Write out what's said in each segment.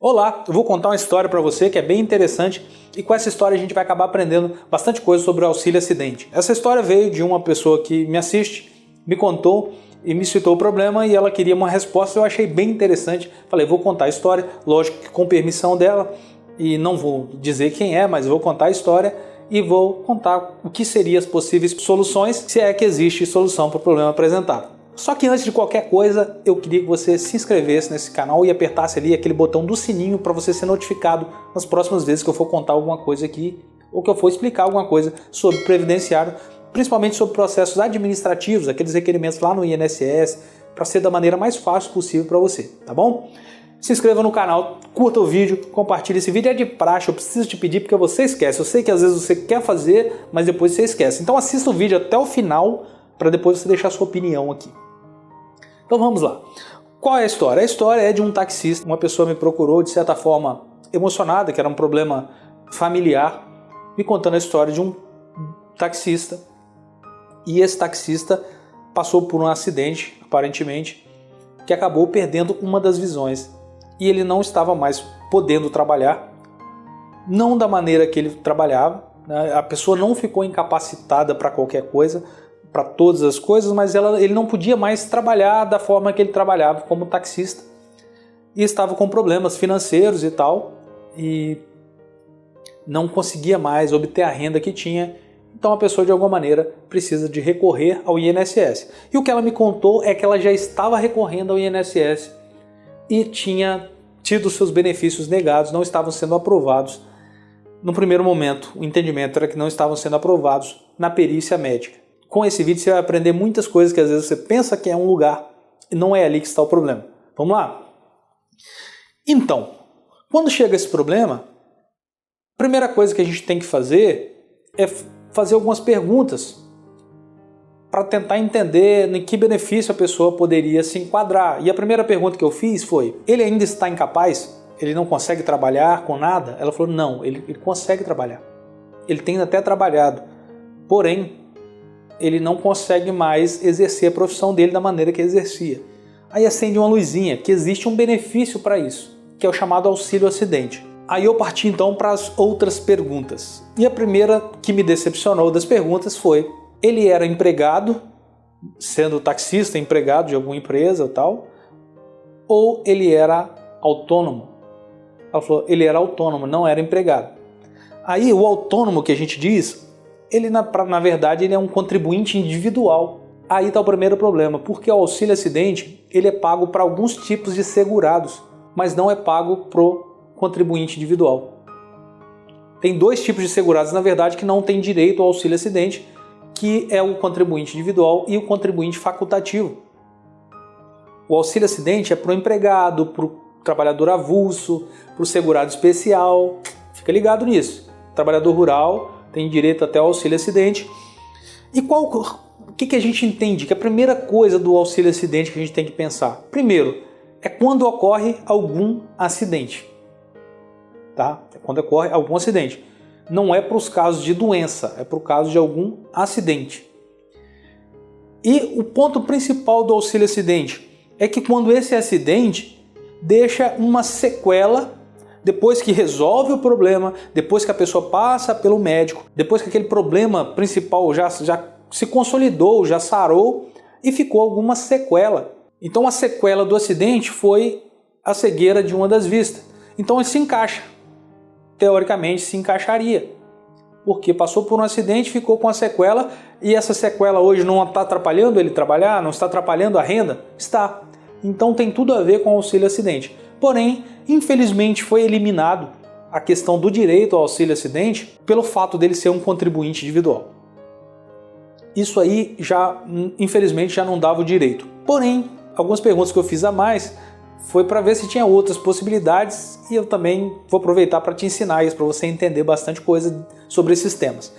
Olá, eu vou contar uma história para você que é bem interessante e com essa história a gente vai acabar aprendendo bastante coisa sobre o auxílio acidente. Essa história veio de uma pessoa que me assiste, me contou e me citou o problema e ela queria uma resposta, eu achei bem interessante. Falei, vou contar a história, lógico que com permissão dela, e não vou dizer quem é, mas vou contar a história e vou contar o que seriam as possíveis soluções, se é que existe solução para o problema apresentado. Só que antes de qualquer coisa, eu queria que você se inscrevesse nesse canal e apertasse ali aquele botão do sininho para você ser notificado nas próximas vezes que eu for contar alguma coisa aqui ou que eu for explicar alguma coisa sobre previdenciário, principalmente sobre processos administrativos, aqueles requerimentos lá no INSS, para ser da maneira mais fácil possível para você, tá bom? Se inscreva no canal, curta o vídeo, compartilhe esse vídeo, é de praxe, eu preciso te pedir porque você esquece. Eu sei que às vezes você quer fazer, mas depois você esquece. Então assista o vídeo até o final para depois você deixar a sua opinião aqui. Então vamos lá. Qual é a história? A história é de um taxista. Uma pessoa me procurou de certa forma emocionada, que era um problema familiar, me contando a história de um taxista. E esse taxista passou por um acidente, aparentemente, que acabou perdendo uma das visões. E ele não estava mais podendo trabalhar, não da maneira que ele trabalhava, né? A pessoa não ficou incapacitada para qualquer coisa, para todas as coisas, mas ele não podia mais trabalhar da forma que ele trabalhava como taxista e estava com problemas financeiros e tal e não conseguia mais obter a renda que tinha. Então a pessoa de alguma maneira precisa de recorrer ao INSS. E o que ela me contou é que ela já estava recorrendo ao INSS e tinha tido seus benefícios negados, não estavam sendo aprovados. No primeiro momento, o entendimento era que não estavam sendo aprovados na perícia médica. Com esse vídeo você vai aprender muitas coisas que às vezes você pensa que é um lugar e não é ali que está o problema. Vamos lá? Então, quando chega esse problema, a primeira coisa que a gente tem que fazer é fazer algumas perguntas para tentar entender em que benefício a pessoa poderia se enquadrar. E a primeira pergunta que eu fiz foi, ele ainda está incapaz? Ele não consegue trabalhar com nada? Ela falou, não, ele consegue trabalhar. Ele tem até trabalhado, porém, ele não consegue mais exercer a profissão dele da maneira que exercia. Aí acende uma luzinha, que existe um benefício para isso, que é o chamado auxílio acidente. Aí eu parti então para as outras perguntas. E a primeira que me decepcionou das perguntas foi, ele era empregado, sendo taxista, empregado de alguma empresa ou tal, ou ele era autônomo? Ela falou, ele era autônomo, não era empregado. Aí o autônomo que a gente diz, ele na verdade ele é um contribuinte individual. Aí está o primeiro problema, porque o auxílio acidente ele é pago para alguns tipos de segurados, mas não é pago para o contribuinte individual. Tem dois tipos de segurados na verdade que não têm direito ao auxílio acidente, que é o contribuinte individual e o contribuinte facultativo. O auxílio acidente é para o empregado, para o trabalhador avulso, para o segurado especial, fica ligado nisso. Trabalhador rural tem direito até ao auxílio acidente. E o que a gente entende? Que a primeira coisa do auxílio acidente que a gente tem que pensar, primeiro, é quando ocorre algum acidente. Tá? É quando ocorre algum acidente. Não é para os casos de doença, é para o caso de algum acidente. E o ponto principal do auxílio acidente é que quando esse acidente deixa uma sequela. Depois que resolve o problema, depois que a pessoa passa pelo médico, depois que aquele problema principal já se consolidou, já sarou e ficou alguma sequela. Então a sequela do acidente foi a cegueira de uma das vistas. Então ele se encaixa, teoricamente se encaixaria, porque passou por um acidente, ficou com a sequela e essa sequela hoje não está atrapalhando ele trabalhar, não está atrapalhando a renda? Está. Então tem tudo a ver com o auxílio acidente. Porém, infelizmente foi eliminado a questão do direito ao auxílio acidente pelo fato dele ser um contribuinte individual. Isso aí infelizmente já não dava o direito. Porém, algumas perguntas que eu fiz a mais foi para ver se tinha outras possibilidades e eu também vou aproveitar para te ensinar isso, para você entender bastante coisa sobre esses temas.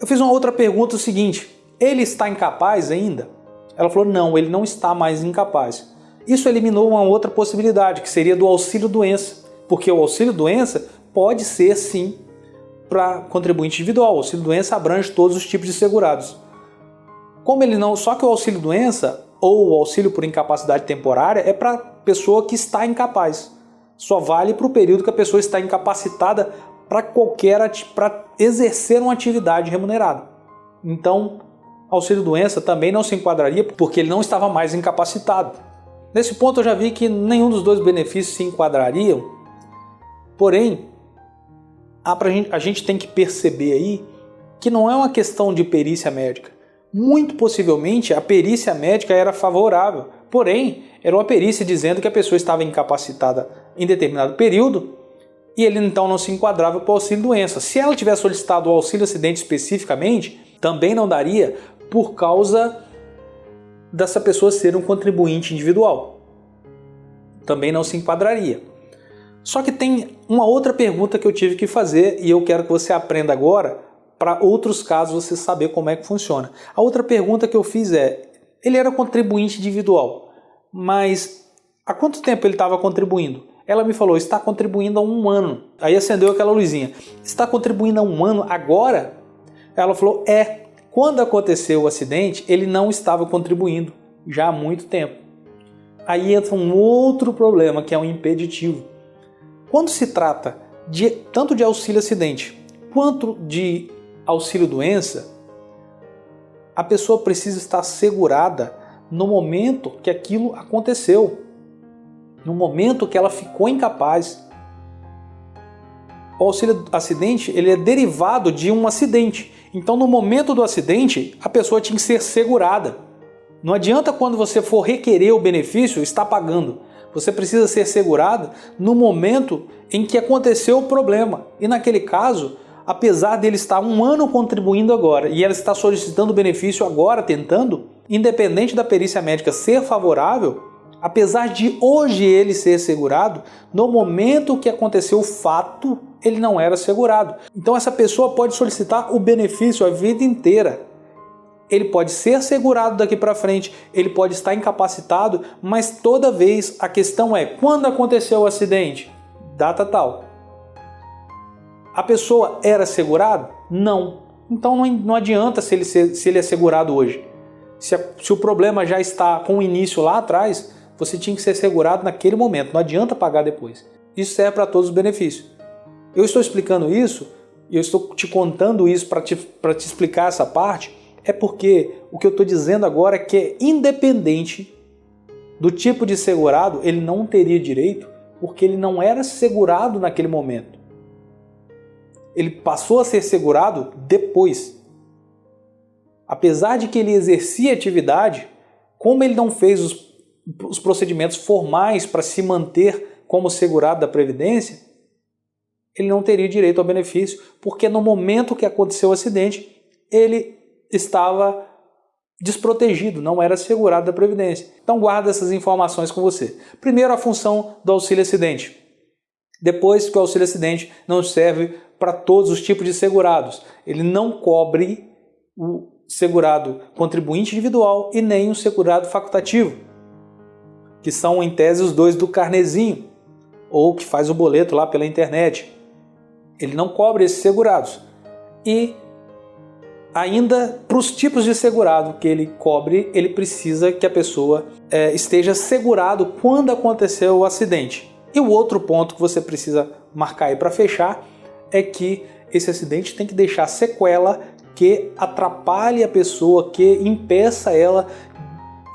Eu fiz uma outra pergunta, o seguinte, ele está incapaz ainda? Ela falou, não, ele não está mais incapaz. Isso eliminou uma outra possibilidade, que seria do auxílio-doença, porque o auxílio-doença pode ser, sim, para contribuinte individual. O auxílio-doença abrange todos os tipos de segurados. Como ele não, só que o auxílio-doença ou o auxílio por incapacidade temporária é para pessoa que está incapaz. Só vale para o período que a pessoa está incapacitada para exercer uma atividade remunerada. Então, auxílio-doença também não se enquadraria porque ele não estava mais incapacitado. Nesse ponto eu já vi que nenhum dos dois benefícios se enquadrariam, porém, a gente tem que perceber aí que não é uma questão de perícia médica. Muito possivelmente a perícia médica era favorável, porém, era uma perícia dizendo que a pessoa estava incapacitada em determinado período e ele então não se enquadrava para o auxílio-doença. Se ela tivesse solicitado o auxílio-acidente especificamente, também não daria por causa dessa pessoa ser um contribuinte individual. Também não se enquadraria. Só que tem uma outra pergunta que eu tive que fazer e eu quero que você aprenda agora para outros casos você saber como é que funciona. A outra pergunta que eu fiz ele era contribuinte individual, mas há quanto tempo ele estava contribuindo? Ela me falou, está contribuindo há 1 ano. Aí acendeu aquela luzinha. Está contribuindo há 1 ano agora? Ela falou, quando aconteceu o acidente, ele não estava contribuindo já há muito tempo. Aí entra um outro problema, que é um impeditivo. Quando se trata tanto de auxílio-acidente quanto de auxílio-doença, a pessoa precisa estar segurada no momento que aquilo aconteceu, no momento que ela ficou incapaz. O auxílio-acidente ele é derivado de um acidente. Então, no momento do acidente, a pessoa tinha que ser segurada. Não adianta quando você for requerer o benefício, estar pagando. Você precisa ser segurado no momento em que aconteceu o problema. E naquele caso, apesar dele estar 1 ano contribuindo agora e ela está solicitando o benefício agora, tentando, independente da perícia médica ser favorável, apesar de hoje ele ser segurado, no momento que aconteceu o fato, ele não era segurado. Então essa pessoa pode solicitar o benefício a vida inteira. Ele pode ser segurado daqui para frente, ele pode estar incapacitado, mas toda vez a questão é, quando aconteceu o acidente? Data tal. A pessoa era segurada? Não. Então não adianta se ele é segurado hoje. Se o problema já está com o início lá atrás, você tinha que ser segurado naquele momento, não adianta pagar depois. Isso serve para todos os benefícios. Eu estou explicando isso, e eu estou te contando isso para te explicar essa parte, é porque o que eu estou dizendo agora é que, independente do tipo de segurado, ele não teria direito, porque ele não era segurado naquele momento. Ele passou a ser segurado depois. Apesar de que ele exercia atividade, como ele não fez os procedimentos formais para se manter como segurado da Previdência, ele não teria direito ao benefício, porque no momento que aconteceu o acidente, ele estava desprotegido, não era segurado da Previdência. Então guarda essas informações com você. Primeiro, a função do auxílio-acidente. Depois que o auxílio-acidente não serve para todos os tipos de segurados. Ele não cobre o segurado contribuinte individual e nem o segurado facultativo, que são em tese os dois do carnezinho, ou que faz o boleto lá pela internet. Ele não cobre esses segurados. E ainda para os tipos de segurado que ele cobre, ele precisa que a pessoa esteja segurado quando aconteceu o acidente. E o outro ponto que você precisa marcar aí para fechar é que esse acidente tem que deixar sequela que atrapalhe a pessoa, que impeça ela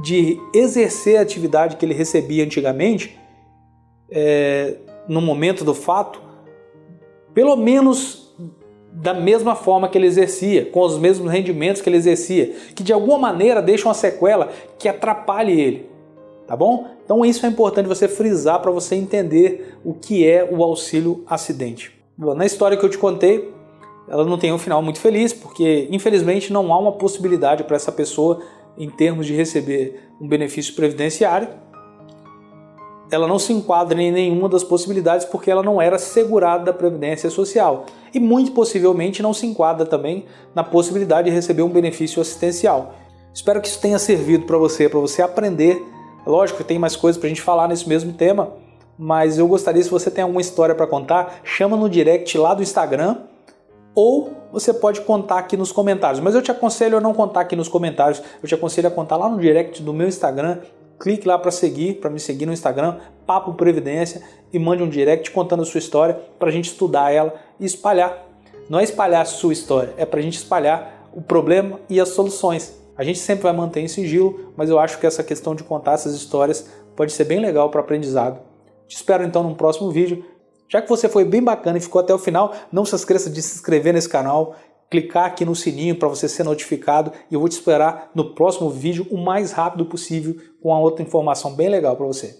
de exercer a atividade que ele recebia antigamente, no momento do fato, pelo menos da mesma forma que ele exercia, com os mesmos rendimentos que ele exercia, que de alguma maneira deixa uma sequela que atrapalhe ele, tá bom? Então isso é importante você frisar para você entender o que é o auxílio-acidente. Na história que eu te contei, ela não tem um final muito feliz, porque infelizmente não há uma possibilidade para essa pessoa em termos de receber um benefício previdenciário. Ela não se enquadra em nenhuma das possibilidades porque ela não era segurada da Previdência Social e muito possivelmente não se enquadra também na possibilidade de receber um benefício assistencial. Espero que isso tenha servido para você aprender. Lógico que tem mais coisas para a gente falar nesse mesmo tema, mas eu gostaria, se você tem alguma história para contar, chama no direct lá do Instagram ou você pode contar aqui nos comentários. Mas eu te aconselho a não contar aqui nos comentários, eu te aconselho a contar lá no direct do meu Instagram clique lá para me seguir no Instagram, Papo Previdência, e mande um direct contando a sua história para a gente estudar ela e espalhar. Não é espalhar a sua história, é para a gente espalhar o problema e as soluções. A gente sempre vai manter em sigilo, mas eu acho que essa questão de contar essas histórias pode ser bem legal para aprendizado. Te espero então num próximo vídeo. Já que você foi bem bacana e ficou até o final, não se esqueça de se inscrever nesse canal, clicar aqui no sininho para você ser notificado e eu vou te esperar no próximo vídeo o mais rápido possível com uma outra informação bem legal para você.